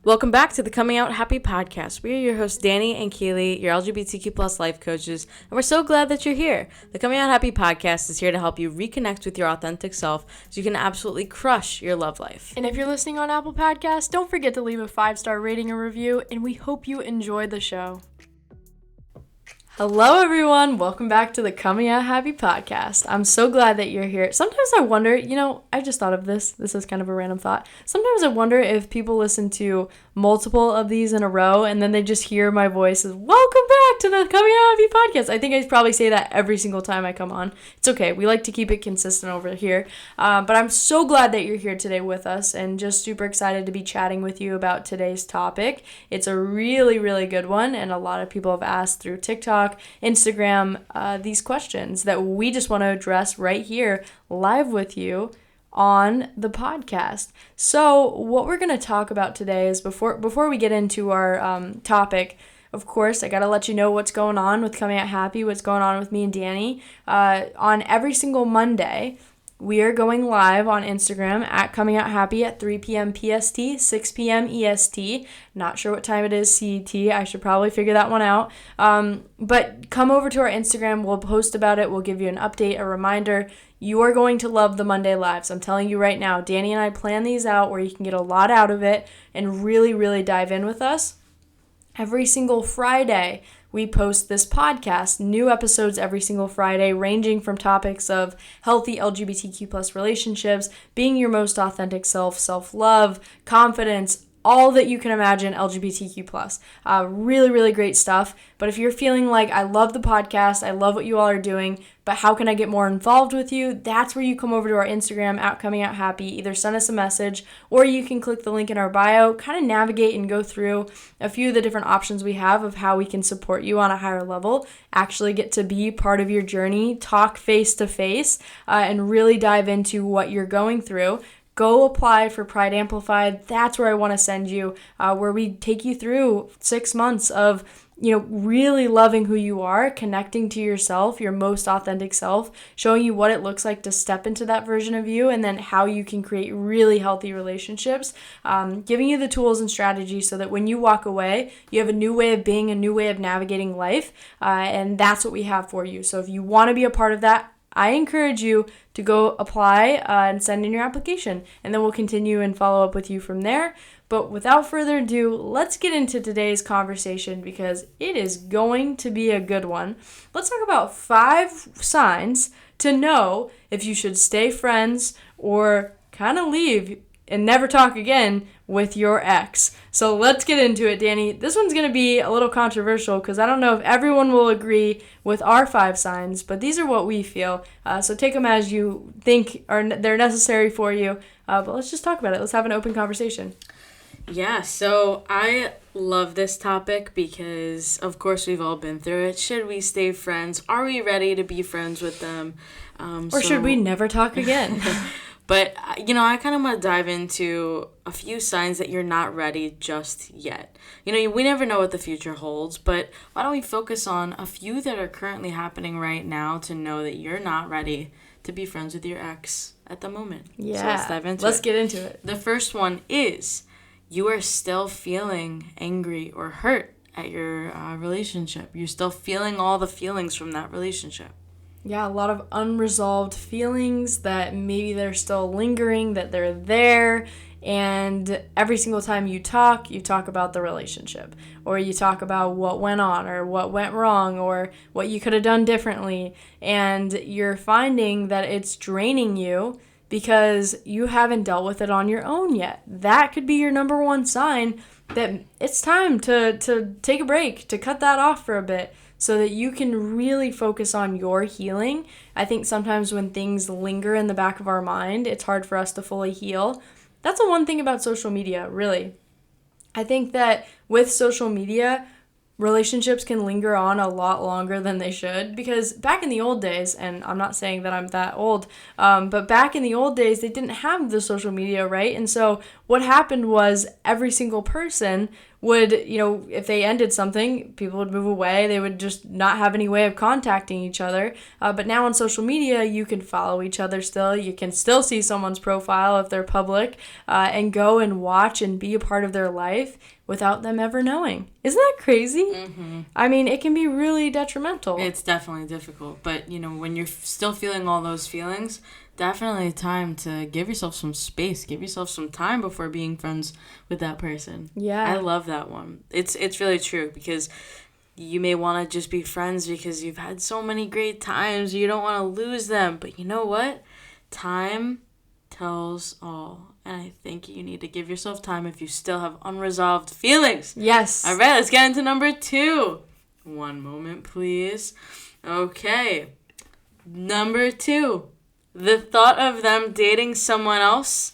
Welcome back to the Coming Out Happy podcast. We are your hosts, Danny and Keely, your LGBTQ plus life coaches, and we're so glad that you're here. The Coming Out Happy podcast is here to help you reconnect with your authentic self so you can absolutely crush your love life. And if you're listening on Apple Podcasts, don't forget to leave a 5-star rating and review, and we hope you enjoy the show. Hello, everyone. Welcome back to the Coming Out Happy podcast. I'm so glad that you're here. Sometimes I wonder, I just thought of this. This is kind of a random thought. Sometimes I wonder if people listen to multiple of these in a row and then they just hear my voice as, welcome back to the Coming Out Happy podcast. I think I probably say that every single time I come on. It's okay. We like to keep it consistent over here. But I'm so glad that you're here today with us and just super excited to be chatting with you about today's topic. It's a really, really good one, and a lot of people have asked through TikTok, Instagram, these questions that we just want to address right here live with you on the podcast. So what we're going to talk about today is before we get into our topic, of course, I got to let you know what's going on with Coming Out Happy, what's going on with me and Danny. On every single Monday, we are going live on Instagram at Coming Out Happy at 3 p.m. PST, 6 p.m. EST. Not sure what time it is CET. I should probably figure that one out. But come over to our Instagram. We'll post about it. We'll give you an update, a reminder. You are going to love the Monday Lives. I'm telling you right now. Danny and I plan these out where you can get a lot out of it and really, really dive in with us. Every single Friday, we post this podcast, new episodes every single Friday, ranging from topics of healthy LGBTQ plus relationships, being your most authentic self, self-love, confidence, all that you can imagine LGBTQ plus. Really, really great stuff. But if you're feeling like, I love the podcast, I love what you all are doing, but how can I get more involved with you? That's where you come over to our Instagram, at Coming Out Happy. Either send us a message, or you can click the link in our bio, kind of navigate and go through a few of the different options we have of how we can support you on a higher level, actually get to be part of your journey, talk face to face, and really dive into what you're going through. Go apply for Pride Amplified. That's where I want to send you, where we take you through 6 months of, really loving who you are, connecting to yourself, your most authentic self, showing you what it looks like to step into that version of you, and then how you can create really healthy relationships, giving you the tools and strategies so that when you walk away, you have a new way of being, a new way of navigating life, and that's what we have for you. So if you want to be a part of that, I encourage you to go apply and send in your application, and then we'll continue and follow up with you from there. But without further ado, let's get into today's conversation because it is going to be a good one. Let's talk about 5 signs to know if you should stay friends or kind of leave and never talk again with your ex. So let's get into it, Danny. This one's going to be a little controversial because I don't know if everyone will agree with our 5 signs, but these are what we feel. So take them as you think they're necessary for you. But let's just talk about it. Let's have an open conversation. Yeah, so I love this topic because, of course, we've all been through it. Should we stay friends? Are we ready to be friends with them? Or should we never talk again? But, I kind of want to dive into a few signs that you're not ready just yet. We never know what the future holds, but why don't we focus on a few that are currently happening right now to know that you're not ready to be friends with your ex at the moment. Yeah, so let's dive into it. Let's get into it. The first one is you are still feeling angry or hurt at your relationship. You're still feeling all the feelings from that relationship. Yeah, a lot of unresolved feelings that maybe they're still lingering, that they're there, and every single time you talk about the relationship, or you talk about what went on, or what went wrong, or what you could have done differently, and you're finding that it's draining you because you haven't dealt with it on your own yet. That could be your number one sign that it's time to take a break, to cut that off for a bit, so that you can really focus on your healing. I think sometimes when things linger in the back of our mind, it's hard for us to fully heal. That's the one thing about social media, really. I think that with social media, relationships can linger on a lot longer than they should, because back in the old days, and I'm not saying that I'm that old, but back in the old days, they didn't have the social media, right? And so what happened was every single person would, if they ended something, people would move away. They would just not have any way of contacting each other. But now on social media, you can follow each other still. You can still see someone's profile if they're public, and go and watch and be a part of their life without them ever knowing. Isn't that crazy? Mm-hmm. I mean, it can be really detrimental. It's definitely difficult. But, when you're still feeling all those feelings, definitely time to give yourself some space. Give yourself some time before being friends with that person. Yeah. I love that one. It's really true, because you may want to just be friends because you've had so many great times. You don't want to lose them. But you know what? Time tells all. And I think you need to give yourself time if you still have unresolved feelings. Yes. All right, let's get into number 2. One moment, please. Okay. Number 2. The thought of them dating someone else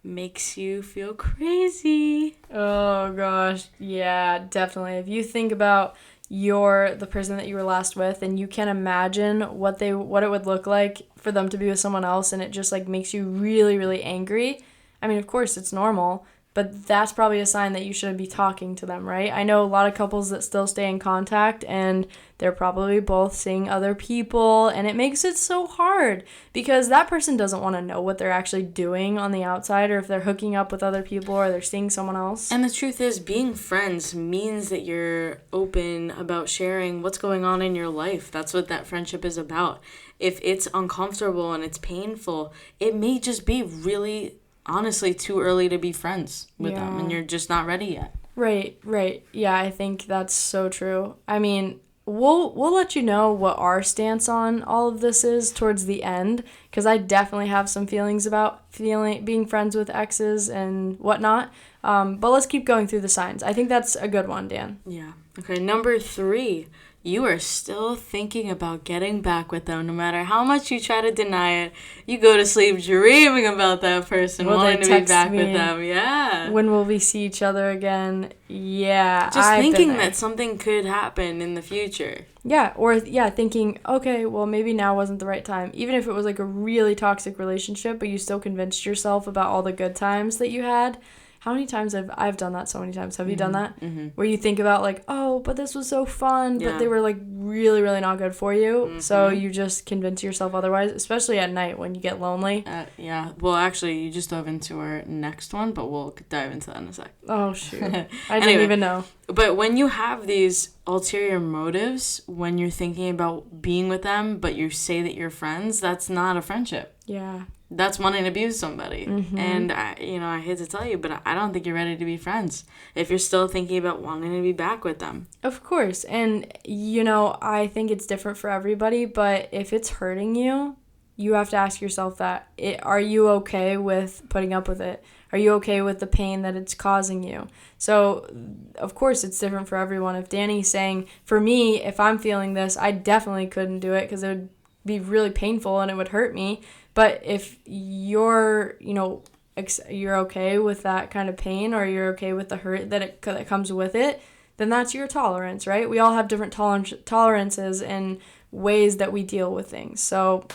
makes you feel crazy. Oh, gosh. Yeah, definitely. If you think about the person that you were last with, and you can imagine what it would look like for them to be with someone else, and it just, makes you really, really angry. I mean, of course, it's normal, but that's probably a sign that you shouldn't be talking to them, right? I know a lot of couples that still stay in contact, and they're probably both seeing other people, and it makes it so hard because that person doesn't want to know what they're actually doing on the outside, or if they're hooking up with other people or they're seeing someone else. And the truth is, being friends means that you're open about sharing what's going on in your life. That's what that friendship is about. If it's uncomfortable and it's painful, it may just be really, honestly, too early to be friends with them, and you're just not ready yet. Right. Yeah, I think that's so true. I mean, we'll let you know what our stance on all of this is towards the end, because I definitely have some feelings about being friends with exes and whatnot. But let's keep going through the signs. I think that's a good one, Dan. Yeah. Okay, number 3. You are still thinking about getting back with them. No matter how much you try to deny it, you go to sleep dreaming about that person, wanting to be back with them. Yeah. When will we see each other again? Yeah. Just thinking that something could happen in the future. Yeah, or thinking, okay, well, maybe now wasn't the right time. Even if it was a really toxic relationship, but you still convinced yourself about all the good times that you had. How many times I've done that so many times. Have you done that? Mm-hmm. Where you think about oh, but this was so fun, but they were really, really not good for you. Mm-hmm. So you just convince yourself otherwise, especially at night when you get lonely. Yeah. Well, actually, you just dove into our next one, but we'll dive into that in a sec. Oh, shoot. I didn't even know. But when you have these ulterior motives, when you're thinking about being with them, but you say that you're friends, that's not a friendship. Yeah. That's wanting to be with somebody. Mm-hmm. And, I hate to tell you, but I don't think you're ready to be friends if you're still thinking about wanting to be back with them. Of course. And, I think it's different for everybody, but if it's hurting you, you have to ask yourself that. Are you okay with putting up with it? Are you okay with the pain that it's causing you? So, of course, it's different for everyone. If Danny's saying, for me, if I'm feeling this, I definitely couldn't do it because it would be really painful and it would hurt me. But if you're, you're okay with that kind of pain, or you're okay with the hurt that comes with it, then that's your tolerance, right? We all have different tolerances and ways that we deal with things. So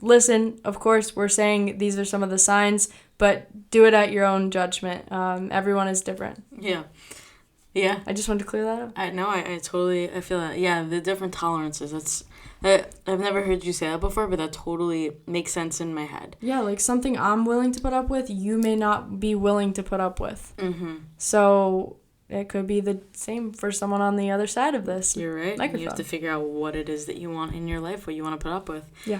listen, of course, we're saying these are some of the signs, but do it at your own judgment. Everyone is different. Yeah. I just wanted to clear that up. I feel that. Yeah, the different tolerances. I've never heard you say that before, but that totally makes sense in my head. Yeah, something I'm willing to put up with, you may not be willing to put up with. Mm-hmm. So it could be the same for someone on the other side of this. You're right. Microphone. You have to figure out what it is that you want in your life, what you want to put up with. Yeah.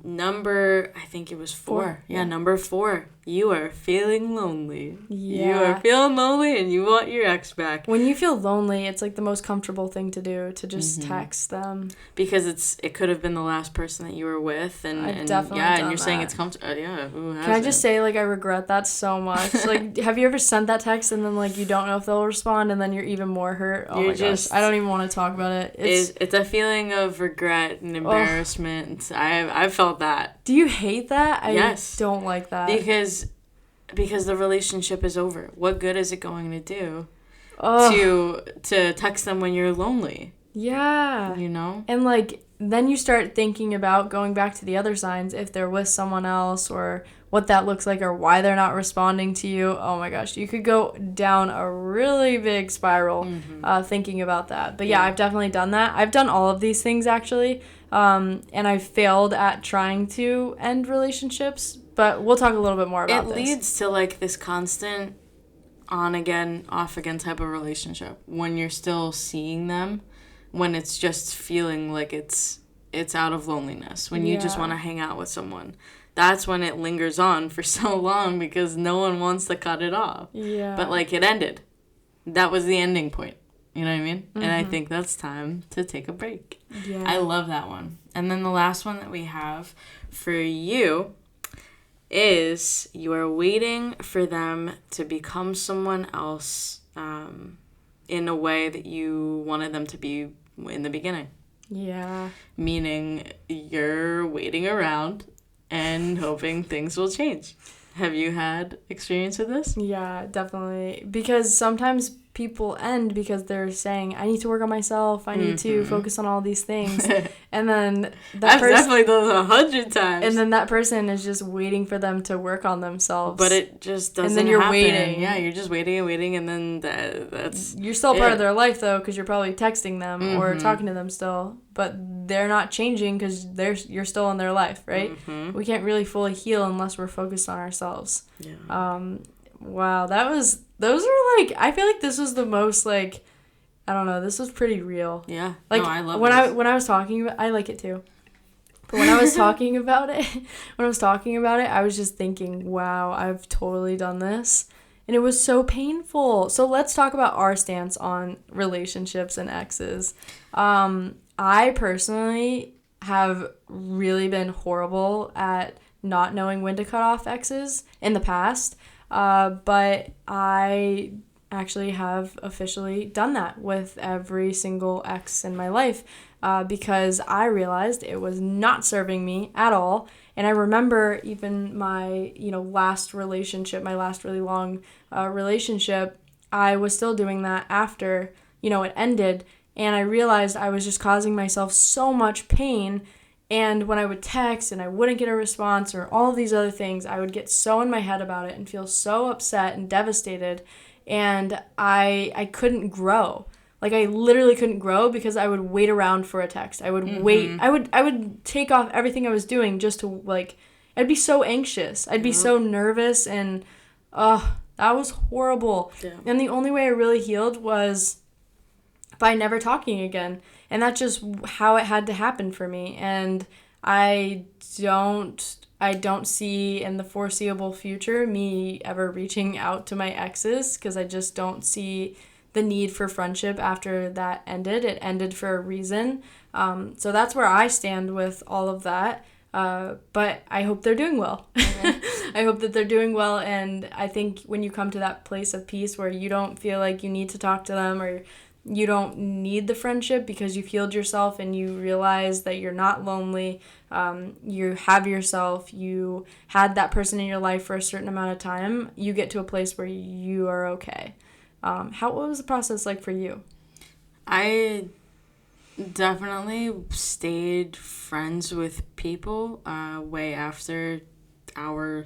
Number, I think it was 4. Yeah, number 4. You are feeling lonely. Yeah. You are feeling lonely and you want your ex back. When you feel lonely, it's the most comfortable thing to do, to just text them. Because it could have been the last person that you were with, and definitely and you're saying it's comfortable. Yeah, who hasn't? Can I just say, I regret that so much. Have you ever sent that text and then you don't know if they'll respond, and then you're even more hurt? Oh my gosh, I don't even want to talk about it. It's a feeling of regret and embarrassment. I've felt that. Do you hate that? Yes. I don't like that. Because the relationship is over. What good is it going to do to text them when you're lonely? Yeah. And then you start thinking about going back to the other signs, if they're with someone else or what that looks like or why they're not responding to you. Oh my gosh, you could go down a really big spiral thinking about that. But yeah, I've definitely done that. I've done all of these things actually, and I've failed at trying to end relationships. But we'll talk a little bit more about this. It leads to like this constant on again, off again type of relationship when you're still seeing them, when it's just feeling like it's out of loneliness, when you just want to hang out with someone. That's when it lingers on for so long because no one wants to cut it off. Yeah. But like it ended. That was the ending point. You know what I mean? Mm-hmm. And I think that's time to take a break. Yeah. I love that one. And then the last one that we have for you is you are waiting for them to become someone else in a way that you wanted them to be in the beginning. Yeah. Meaning you're waiting around and hoping things will change. Have you had experience with this? Yeah, definitely. Because sometimes people end because they're saying, I need to work on myself. I need to focus on all these things. And then I've definitely done it 100 times. And then that person is just waiting for them to work on themselves. But it just doesn't happen. And then you're waiting. Yeah, you're just waiting and waiting, and then that's You're still part of their life, though, because you're probably texting them or talking to them still. But they're not changing because you're still in their life, right? We can't really fully heal unless we're focused on ourselves. Yeah. Wow, those are like, I feel like this was the most like, I don't know, this was pretty real. Yeah. Like, no, I love it. When I was talking about, I like it too. But when I was talking about it, I was just thinking, wow, I've totally done this. And it was so painful. So let's talk about our stance on relationships and exes. I personally have really been horrible at not knowing when to cut off exes in the past. But I actually have officially done that with every single ex in my life because I realized it was not serving me at all. And I remember even my, last relationship, my last really long relationship, I was still doing that after, it ended. And I realized I was just causing myself so much pain. And when I would text and I wouldn't get a response or all of these other things, I would get so in my head about it and feel so upset and devastated. And I couldn't grow. Like, I literally couldn't grow because I would wait around for a text. I would wait. I would take off everything I was doing just to, like, I'd be so anxious. I'd be so nervous and, that was horrible. Yeah. And the only way I really healed was by never talking again. And that's just how it had to happen for me. And I don't see in the foreseeable future me ever reaching out to my exes because I just don't see the need for friendship after that ended. It ended for a reason. So that's where I stand with all of that. But I hope they're doing well. I hope that they're doing well. And I think when you come to that place of peace where you don't feel like you need to talk to them or you don't need the friendship because you've healed yourself and you realize that you're not lonely, you have yourself, you had that person in your life for a certain amount of time, you get to a place where you are okay. What was the process like for you? I definitely stayed friends with people way after our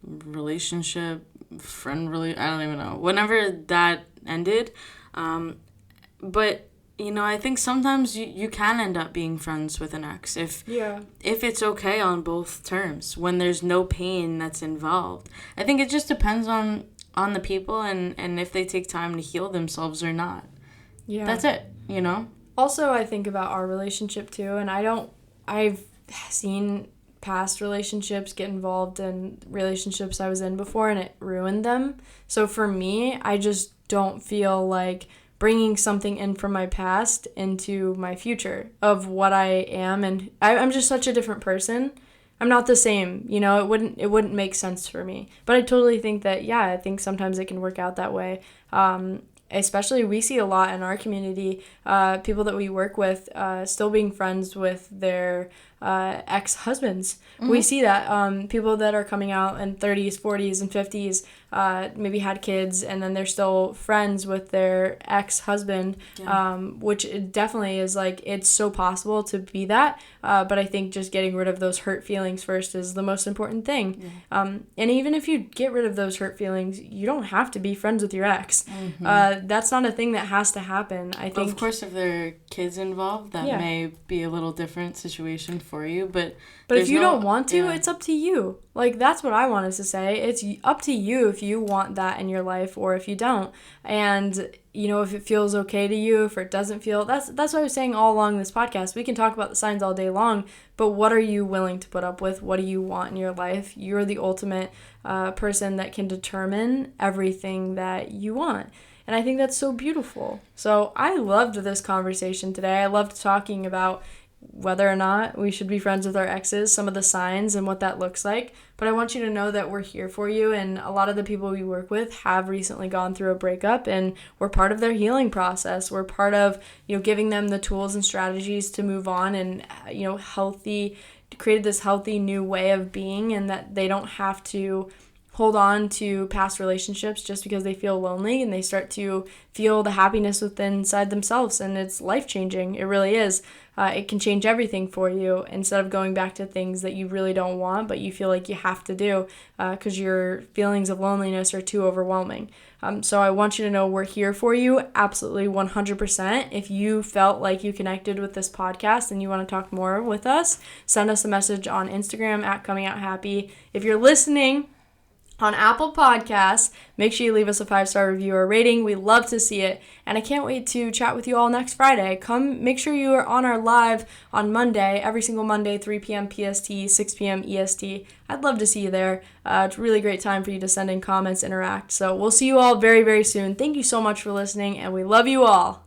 relationship, I don't even know. Whenever that ended, but I think sometimes you can end up being friends with an ex if it's okay on both terms when there's no pain that's involved. I think it just depends on the people and if they take time to heal themselves or not. Yeah. That's it, Also, I think about our relationship too, and I've seen past relationships get involved in relationships I was in before and it ruined them. So for me, I just don't feel like bringing something in from my past into my future of what I am, and I'm just such a different person. I'm not the same, it wouldn't make sense for me. But I totally think that, I think sometimes it can work out that way. Especially we see a lot in our community, people that we work with still being friends with their ex-husbands. Mm-hmm. We see that people that are coming out in 30s, 40s, and 50s maybe had kids and then they're still friends with their ex-husband, which it definitely is like, it's so possible to be that. But I think just getting rid of those hurt feelings first is the most important thing. And even if you get rid of those hurt feelings, you don't have to be friends with your ex. That's not a thing that has to happen. I think, of course, if there are kids involved, that may be a little different situation for you. But if you don't want to, it's up to you. Like, that's what I wanted to say. It's up to you if you want that in your life or if you don't. And, you know, if it feels okay to you, if it doesn't feel, that's what I was saying all along this podcast. We can talk about the signs all day long, but what are you willing to put up with? What do you want in your life? You're the ultimate person that can determine everything that you want. And I think that's so beautiful. So I loved this conversation today. I loved talking about whether or not we should be friends with our exes, some of the signs and what that looks like. But I want you to know that we're here for you, and a lot of the people we work with have recently gone through a breakup, and we're part of their healing process. We're part of, you know, giving them the tools and strategies to move on and, you know, created this healthy new way of being, and that they don't have to hold on to past relationships just because they feel lonely, and they start to feel the happiness within inside themselves, and it's life-changing. It really is. It can change everything for you instead of going back to things that you really don't want but you feel like you have to do because your feelings of loneliness are too overwhelming. So I want you to know we're here for you, absolutely 100%. If you felt like you connected with this podcast and you want to talk more with us, send us a message on Instagram at Coming Out Happy. If you're listening on Apple Podcasts, make sure you leave us a 5-star review or rating. We love to see it. And I can't wait to chat with you all next Friday. Come, make sure you are on our live on Monday, every single Monday, 3 p.m. PST, 6 p.m. EST. I'd love to see you there. It's a really great time for you to send in comments, interact. So we'll see you all very, very soon. Thank you so much for listening, and we love you all.